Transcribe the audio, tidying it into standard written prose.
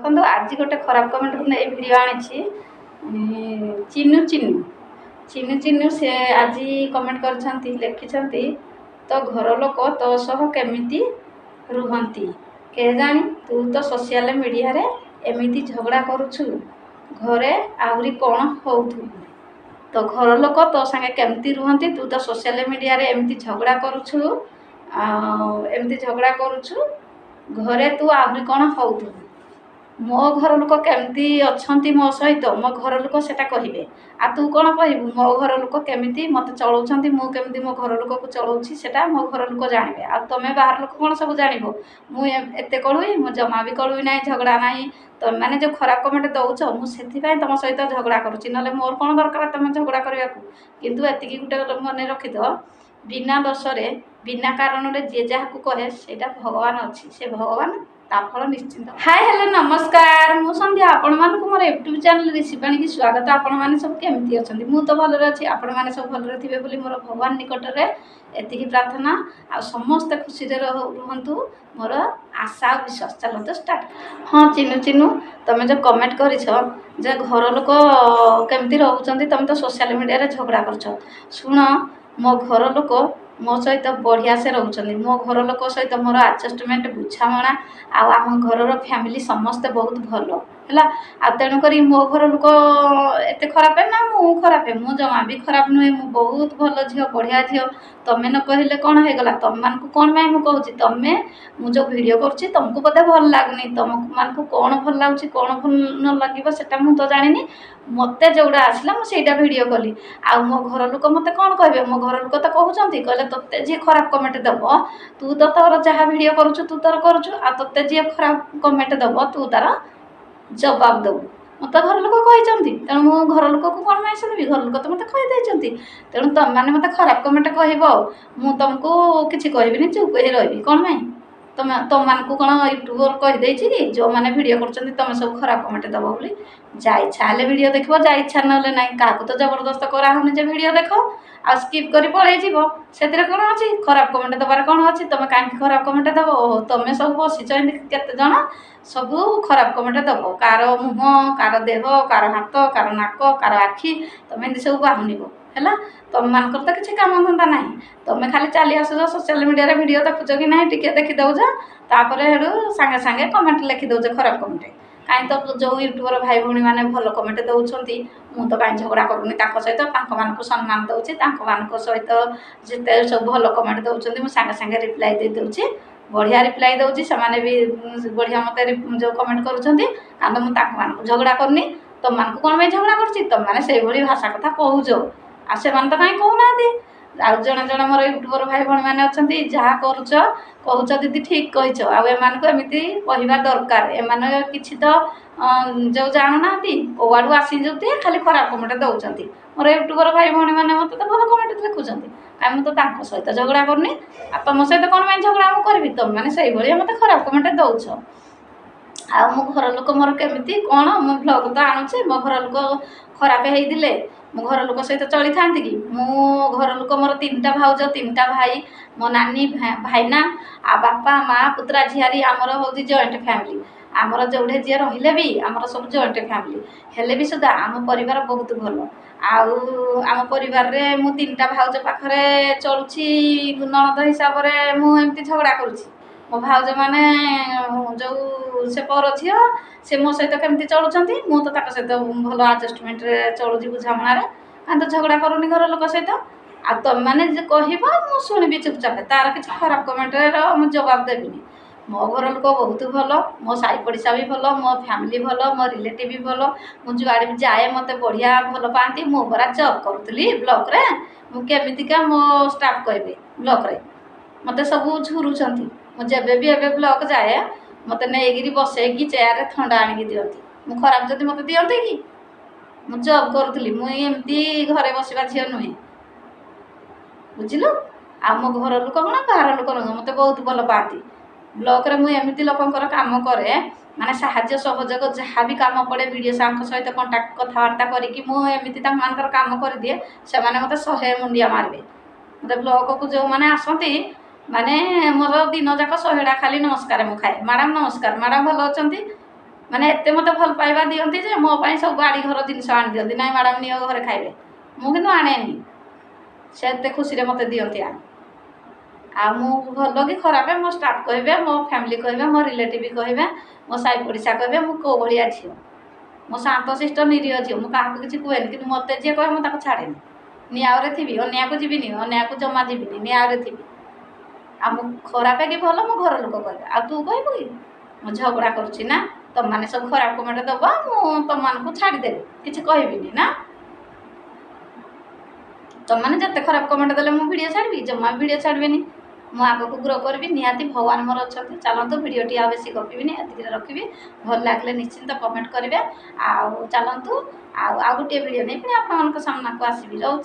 ଦେଖନ୍ତୁ ଆଜି ଗୋଟେ ଖରାପ କମେଣ୍ଟ ନେଇ ଭିଡ଼ିଓ ଆଣିଛି। ଚିନୁ ଚିନୁ ଚିନୁ ଚିନୁ ସେ ଆଜି କମେଣ୍ଟ କରିଛନ୍ତି, ଲେଖିଛନ୍ତି ତ ଘର ଲୋକ ତୋ ସହ କେମିତି ରୁହନ୍ତି କେଜାଣି, ତୁ ତ ସୋସିଆଲ ମିଡ଼ିଆରେ ଏମିତି ଝଗଡ଼ା କରୁଛୁ, ଘରେ ଆହୁରି କ'ଣ ହେଉଥିବୁ। ତ ଘର ଲୋକ ତୋ ସାଙ୍ଗେ କେମିତି ରୁହନ୍ତି, ତୁ ତ ସୋସିଆଲ ମିଡ଼ିଆରେ ଏମିତି ଝଗଡ଼ା କରୁଛୁ, ଏମିତି ଝଗଡ଼ା କରୁଛୁ, ଘରେ ତୁ ଆହୁରି କ'ଣ ହେଉଥିବୁ। ମୋ ଘର ଲୋକ କେମିତି ଅଛନ୍ତି ମୋ ସହିତ, ମୋ ଘର ଲୋକ ସେଟା କହିବେ। ଆଉ ତୁ କ'ଣ କହିବୁ? ମୋ ଘର ଲୋକ କେମିତି ମୋତେ ଚଳାଉଛନ୍ତି, ମୁଁ କେମିତି ମୋ ଘର ଲୋକକୁ ଚଳାଉଛି, ସେଟା ମୋ ଘର ଲୋକ ଜାଣିବେ। ଆଉ ତୁମେ ବାହାର ଲୋକ କ'ଣ ସବୁ ଜାଣିବ? ମୁଁ ଏତେ କଳୁଇ? ମୁଁ ଜମା ବି କଳୁଇ ନାହିଁ, ଝଗଡ଼ା ନାହିଁ। ତୁମେମାନେ ଯେଉଁ ଖରାପ କମେଣ୍ଟ ଦେଉଛ, ମୁଁ ସେଥିପାଇଁ ତୁମ ସହିତ ଝଗଡ଼ା କରୁଛି, ନହେଲେ ମୋର କ'ଣ ଦରକାର ତୁମେ ଝଗଡ଼ା କରିବାକୁ। କିନ୍ତୁ ଏତିକି ଗୋଟେ ମନେ ରଖିଥାଅ, ବିନା ଦୋଷରେ ବିନା କାରଣରେ ଯିଏ ଯାହାକୁ କହେ ସେଇଟା ଭଗବାନ ଅଛି, ସେ ଭଗବାନ ତା ଫଳ ନିଶ୍ଚିନ୍ତ। ହାଏ ହ୍ୟାଲୋ ନମସ୍କାର, ମୁଁ ସନ୍ଧ୍ୟା। ଆପଣମାନଙ୍କୁ ମୋର ୟୁଟ୍ୟୁବ୍ ଚ୍ୟାନେଲ ରିସିପାଣିକି ସ୍ୱାଗତ। ଆପଣମାନେ ସବୁ କେମିତି ଅଛନ୍ତି? ମୁଁ ତ ଭଲରେ ଅଛି, ଆପଣମାନେ ସବୁ ଭଲରେ ଥିବେ ବୋଲି ମୋର ଭଗବାନ ନିକଟରେ ଏତିକି ପ୍ରାର୍ଥନା। ଆଉ ସମସ୍ତେ ଖୁସିରେ ରୁହନ୍ତୁ, ମୋର ଆଶା ଆଉ ବିଶ୍ୱାସ। ଚାଲନ୍ତୁ ଷ୍ଟାର୍ଟ। ହଁ ଚିନୁ ଚିନୁ, ତୁମେ ଯେଉଁ କମେଣ୍ଟ କରିଛ ଯେ ଘର ଲୋକ କେମିତି ରହୁଛନ୍ତି, ତୁମେ ତ ସୋସିଆଲ ମିଡ଼ିଆରେ ଝଗଡ଼ା କରୁଛ। ଶୁଣ, ମୋ ଘର ଲୋକ ମୋ ସହିତ ବଢ଼ିଆ ସେ ରହୁଛନ୍ତି। ମୋ ଘର ଲୋକ ସହିତ ମୋର ଆଡ଼ଜଷ୍ଟମେଣ୍ଟ, ବୁଝାମଣା, ଆଉ ଆମ ଘରର ଫ୍ୟାମିଲି ସମସ୍ତେ ବହୁତ ଭଲ ହେଲା। ଆଉ ତେଣୁକରି ମୋ ଘର ଲୋକ ଏତେ ଖରାପ ନା ମୁଁ ଖରାପ? ମୁଁ ଜମା ବି ଖରାପ ନୁହେଁ, ମୁଁ ବହୁତ ଭଲ ଝିଅ, ବଢ଼ିଆ ଝିଅ। ତୁମେ ନ କହିଲେ କ'ଣ ହେଇଗଲା? ତୁମମାନଙ୍କୁ କ'ଣ ପାଇଁ ମୁଁ କହୁଛି, ମୁଁ ଯେଉଁ ଭିଡ଼ିଓ କରୁଛି ତୁମକୁ ବୋଧେ ଭଲ ଲାଗୁନି। ତୁମମାନଙ୍କୁ କ'ଣ ଭଲ ଲାଗୁଛି, କ'ଣ ଭଲ ନ ଲାଗିବ ସେଟା ମୁଁ ତ ଜାଣିନି। ମୋତେ ଯେଉଁଟା ଆସିଲା ମୁଁ ସେଇଟା ଭିଡ଼ିଓ କଲି। ଆଉ ମୋ ଘର ଲୋକ ମୋତେ କ'ଣ କହିବେ? ମୋ ଘର ଲୋକ ତ କହୁଛନ୍ତି, କହିଲେ ତୋତେ ଯିଏ ଖରାପ କମେଣ୍ଟ ଦେବ, ତୁ ତ ତୋର ଯାହା ଭିଡ଼ିଓ କରୁଛୁ ତୁ ତୋର କରୁଛୁ, ଆଉ ତୋତେ ଯିଏ ଖରାପ କମେଣ୍ଟ ଦେବ ତୁ ତାର ଜବାବ ଦେବୁ। ମୋତେ ଘର ଲୋକ କହିଛନ୍ତି, ତେଣୁ ମୁଁ ଘର ଲୋକକୁ କ'ଣ ପାଇଁ ଶୁଣିବି? ଘର ଲୋକ ତ ମୋତେ କହିଦେଇଛନ୍ତି। ତେଣୁ ତୁମମାନେ ମୋତେ ଖରାପ କମେଣ୍ଟ କହିବ, ମୁଁ ତୁମକୁ କିଛି କହିବିନି, ଚୁପ୍ ହେଇ ରହିବି। କ'ଣ ପାଇଁ? ତୁମମାନଙ୍କୁ କ'ଣ ୟୁଟ୍ୟୁବର କହିଦେଇଛି କି ଯେଉଁମାନେ ଭିଡ଼ିଓ କରୁଛନ୍ତି ତୁମେ ସବୁ ଖରାପ କମେଣ୍ଟ ଦେବ ବୋଲି? ଯାହା ଇଚ୍ଛା ହେଲେ ଭିଡ଼ିଓ ଦେଖିବ, ଯାହା ଇଚ୍ଛା ନହେଲେ ନାହିଁ। କାହାକୁ ତ ଜବରଦସ୍ତ କରାହେଉନି ଯେ ଭିଡ଼ିଓ ଦେଖ ଆଉ ସ୍କିପ୍ କରି ପଳେଇ ଯିବ। ସେଥିରେ କ'ଣ ଅଛି? ଖରାପ କମେଣ୍ଟ ଦେବାର କ'ଣ ଅଛି? ତୁମେ କାହିଁକି ଖରାପ କମେଣ୍ଟ ଦେବ? ଓହୋ, ତୁମେ ସବୁ ବସିଛ ଏମିତି କେତେଜଣ ସବୁ ଖରାପ କମେଣ୍ଟ ଦେବ। କାହାର ମୁହଁ, କାହାର ଦେହ, କାହାର ହାତ, କାହାର ନାକ, କାହାର ଆଖି, ତୁମେ ଏମିତି ସବୁ ବାହୁନିବ ହେଲା। ତୁମମାନଙ୍କର ତ କିଛି କାମ ଧନ୍ଦା ନାହିଁ। ତୁମେ ଖାଲି ଚାଲି ଆସୁଛ ସୋସିଆଲ ମିଡ଼ିଆରେ, ଭିଡ଼ିଓ ଦେଖୁଛ କି ନାହିଁ ଟିକେ ଦେଖିଦେଉଛ, ତାପରେ ସେଠୁ ସାଙ୍ଗେ ସାଙ୍ଗେ କମେଣ୍ଟ ଲେଖିଦେଉଛ ଖରାପ କମେଣ୍ଟ। କାହିଁ ତ ଯେଉଁ ୟୁଟ୍ୟୁବର ଭାଇ ଭଉଣୀମାନେ ଭଲ କମେଣ୍ଟ ଦେଉଛନ୍ତି, ମୁଁ ତ କାହିଁ ଝଗଡ଼ା କରୁନି ତାଙ୍କ ସହିତ, ତାଙ୍କମାନଙ୍କୁ ସମ୍ମାନ ଦେଉଛି। ତାଙ୍କମାନଙ୍କ ସହିତ ଯେତେ ସବୁ ଭଲ କମେଣ୍ଟ ଦେଉଛନ୍ତି ମୁଁ ସାଙ୍ଗେ ସାଙ୍ଗେ ରିପ୍ଲାଏ ଦେଇଦେଉଛି, ବଢ଼ିଆ ରିପ୍ଲାଏ ଦେଉଛି। ସେମାନେ ବି ବଢ଼ିଆ ମୋତେ ଯେଉଁ କମେଣ୍ଟ କରୁଛନ୍ତି, କାରଣ ମୁଁ ତାଙ୍କମାନଙ୍କୁ ଝଗଡ଼ା କରୁନି। ତୁମମାନଙ୍କୁ କ'ଣ ପାଇଁ ଝଗଡ଼ା କରୁଛି? ତୁମମାନେ ସେଇଭଳି ଭାଷା କଥା କହୁଛ, ଆଉ ସେମାନେ ତ କାହିଁ କହୁନାହାନ୍ତି। ଆଉ ଜଣେ ଜଣେ ମୋର ୟୁଟ୍ୟୁବର ଭାଇ ଭଉଣୀମାନେ ଅଛନ୍ତି, ଯାହା କହୁଛ ଦିଦି ଠିକ୍ କହିଛ, ଆଉ ଏମାନଙ୍କୁ ଏମିତି କହିବା ଦରକାର। ଏମାନେ କିଛି ତ ଯେଉଁ ଜାଣୁନାହାନ୍ତି, କୋଉଆଡ଼ୁ ଆସିଯାଉଛି, ଖାଲି ଖରାପ କମେଣ୍ଟ ଦେଉଛନ୍ତି। ମୋର ୟୁଟ୍ୟୁବର ଭାଇ ଭଉଣୀମାନେ ମୋତେ ତ ଭଲ କମେଣ୍ଟ ଲେଖୁଛନ୍ତି, କାହିଁ ମୁଁ ତ ତାଙ୍କ ସହିତ ଝଗଡ଼ା କରୁନି। ଆଉ ତୁମ ସହିତ କ'ଣ ପାଇଁ ଝଗଡ଼ା ମୁଁ କରିବି? ତୁମମାନେ ସେଇଭଳିଆ ମୋତେ ଖରାପ କମେଣ୍ଟ ଦେଉଛ। ଆଉ ମୋ ଘର ଲୋକ ମୋର କେମିତି କ'ଣ, ମୁଁ ଭ୍ଲଗ୍ ତ ଆଣୁଛି। ମୋ ଘର ଲୋକ ଖରାପ ହେଇଥିଲେ ମୋ ଘର ଲୋକ ସହିତ ଚଳିଥାନ୍ତି କି? ମୁଁ ଘର ଲୋକ ମୋର 3ଟା ଭାଉଜ, 3ଟା ଭାଇ, ମୋ ନାନୀ, ଭାଇନା, ଆଉ ବାପା ମା ପୁତୁରା ଝିଆରୀ, ଆମର ହେଉଛି ଜଏଣ୍ଟ ଫ୍ୟାମିଲି। ଆମର ଯେଉଁଠି ଯିଏ ରହିଲେ ବି ଆମର ସବୁ ଜଏଣ୍ଟ ଫ୍ୟାମିଲି ହେଲେ ବି ସୁଦ୍ଧା ଆମ ପରିବାର ବହୁତ ଭଲ। ଆଉ ଆମ ପରିବାରରେ ମୁଁ 3ଟା ଭାଉଜ ପାଖରେ ଚଳୁଛି ନଣନ୍ଦ ହିସାବରେ। ମୁଁ ଏମିତି ଝଗଡ଼ା କରୁଛି, ମୋ ଭାଉଜମାନେ ଯେଉଁ ସେ ପର ଝିଅ, ସେ ମୋ ସହିତ କେମିତି ଚଳୁଛନ୍ତି, ମୁଁ ତ ତାଙ୍କ ସହିତ ଭଲ ଆଡ଼ଜଷ୍ଟମେଣ୍ଟରେ ଚଳୁଛି, ବୁଝାମଣାରେ। କାହିଁ ତ ଝଗଡ଼ା କରୁନି ଘର ଲୋକ ସହିତ। ଆଉ ତୁମମାନେ ଯେ କହିବ ମୁଁ ଶୁଣିବି ଚୁପଚାପ, ତାର କିଛି ଖରାପ କମେଣ୍ଟର ମୁଁ ଜବାବ ଦେବିନି। ମୋ ଘର ଲୋକ ବହୁତ ଭଲ, ମୋ ସାହି ପଡ଼ିଶା ବି ଭଲ, ମୋ ଫ୍ୟାମିଲି ଭଲ, ମୋ ରିଲେଟିଭ୍ ବି ଭଲ। ମୁଁ ଯୁଆଡ଼େ ବି ଯାଏ ମୋତେ ବଢ଼ିଆ ଭଲ ପାଆନ୍ତି। ମୁଁ ପରା ଜବ୍ କରୁଥିଲି ବ୍ଲକରେ, ମୁଁ କେମିତିକା ମୋ ଷ୍ଟାଫ୍ କହିବେ ବ୍ଲକରେ ମୋତେ ସବୁ ଝୁରୁଛନ୍ତି। ମୁଁ ଯେବେ ବି ଏବେ ବ୍ଲକ ଯାଏ ମୋତେ ନେଇକିରି ବସେଇକି ଚେୟାରରେ ଥଣ୍ଡା ଆଣିକି ଦିଅନ୍ତି। ମୁଁ ଖରାପ ଯଦି ମୋତେ ଦିଅନ୍ତି କି? ମୁଁ ଜବ୍ କରୁଥିଲି, ମୁଁ ଏମିତି ଘରେ ବସିବା ଝିଅ ନୁହେଁ, ବୁଝିଲୁ। ଆଉ ମୋ ଘର ଲୋକ କ'ଣ ବାହାର ଲୋକ ନୁହଁ, ମୋତେ ବହୁତ ଭଲ ପାଆନ୍ତି। ବ୍ଲକରେ ମୁଁ ଏମିତି ଲୋକଙ୍କର କାମ କରେ, ମାନେ ସାହାଯ୍ୟ ସହଯୋଗ ଯାହା ବି କାମ ପଡ଼େ ଭିଡ଼ିଓ ସାର୍ଙ୍କ ସହିତ କଣ୍ଟାକ୍ଟ କଥାବାର୍ତ୍ତା କରିକି ମୁଁ ଏମିତି ତାଙ୍କମାନଙ୍କର କାମ କରିଦିଏ। ସେମାନେ ମୋତେ 100 ମୁଣ୍ଡିଆ ମାରିବେ। ମୋତେ ବ୍ଲକକୁ ଯେଉଁମାନେ ଆସନ୍ତି, ମାନେ ମୋର ଦିନ ଯାକ 100ଟା ଖାଲି ନମସ୍କାର ମୁଁ ଖାଏ। ମ୍ୟାଡ଼ାମ୍ ନମସ୍କାର, ମ୍ୟାଡ଼ାମ୍ ଭଲ ଅଛନ୍ତି, ମାନେ ଏତେ ମୋତେ ଭଲ ପାଇବା ଦିଅନ୍ତି ଯେ ମୋ ପାଇଁ ସବୁ ବାଡ଼ି ଘର ଜିନିଷ ଆଣି ଦିଅନ୍ତି। ନାଇଁ ମ୍ୟାଡ଼ାମ୍ ନିଅ ଘରେ ଖାଇବେ, ମୁଁ କିନ୍ତୁ ଆଣେନି, ସେ ଏତେ ଖୁସିରେ ମୋତେ ଦିଅନ୍ତି ଆଣି। ଆଉ ମୁଁ ଭଲ କି ଖରାପ ମୋ ଷ୍ଟାଫ୍ କହିବେ, ମୋ ଫ୍ୟାମିଲି କହିବେ, ମୋ ରିଲେଟିଭ୍ କହିବେ, ମୋ ସାହି ପଡ଼ିଶା କହିବେ ମୁଁ କେଉଁ ଭଳିଆ ଝିଅ। ମୁଁ ଶାନ୍ତଶିଷ୍ଟ ନିରୀହ ଝିଅ, ମୁଁ କାହାକୁ କିଛି କୁହେନି, କିନ୍ତୁ ମୋତେ ଯିଏ କହେ ମୁଁ ତାକୁ ଛାଡ଼େନି। ନିଆଁରେ ଥିବି, ଅନ୍ୟାୟକୁ ଯିବିନି, ଅନ୍ୟାୟକୁ ଜମା ଯିବିନି, ନିଆଁରେ ଥିବି। ଆଉ ମୁଁ ଖରାପ କି ଭଲ ମୋ ଘର ଲୋକ କହିବେ। ଆଉ ତୁ କହିବୁ କି ମୁଁ ଝଗଡ଼ା କରୁଛି ନା, ତମମାନେ ସବୁ ଖରାପ କମେଣ୍ଟ ଦେବ, ମୁଁ ତମମାନଙ୍କୁ ଛାଡ଼ିଦେବି, କିଛି କହିବିନି ନା। ତମମାନେ ଯେତେ ଖରାପ କମେଣ୍ଟ ଦେଲେ ମୁଁ ଭିଡ଼ିଓ ଛାଡ଼ିବି, ଜମା ଭିଡ଼ିଓ ଛାଡ଼ିବିନି। ମୁଁ ଆଗକୁ ଗ୍ରୋ କରିବି, ନିହାତି ଭଗବାନ ମୋର ଅଛନ୍ତି। ଚାଲନ୍ତୁ ଭିଡ଼ିଓଟି ଆଉ ବେଶୀ ଗପିବିନି, ଏତିକିରେ ରଖିବି। ଭଲ ଲାଗିଲେ ନିଶ୍ଚିନ୍ତ କମେଣ୍ଟ କରିବେ। ଆଉ ଚାଲନ୍ତୁ ଆଉ ଗୋଟିଏ ଭିଡ଼ିଓ ନେଇ ପୁଣି ଆପଣମାନଙ୍କ ସାମ୍ନାକୁ ଆସିବି। ରହୁଛି।